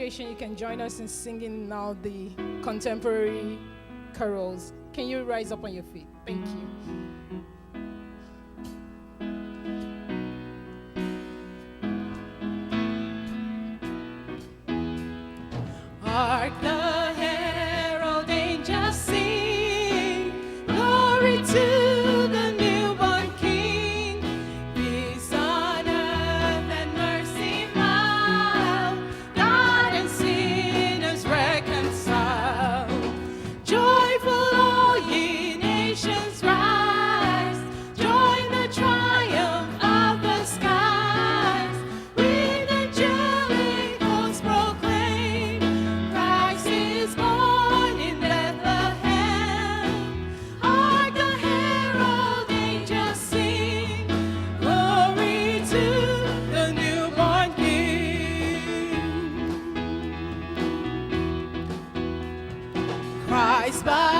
congregation, you can join us in singing now the contemporary carols. Can you rise up on your feet? Thank you. Hark the herald angels sing, glory to the newborn King. Peace on earth and mercy mild, God and sinners reconciled. Joyful all ye nations rise, join the triumph of the skies. With angelic hosts proclaim, Christ is born in Bethlehem. Hark the herald angels sing, glory to the newborn King. Christ by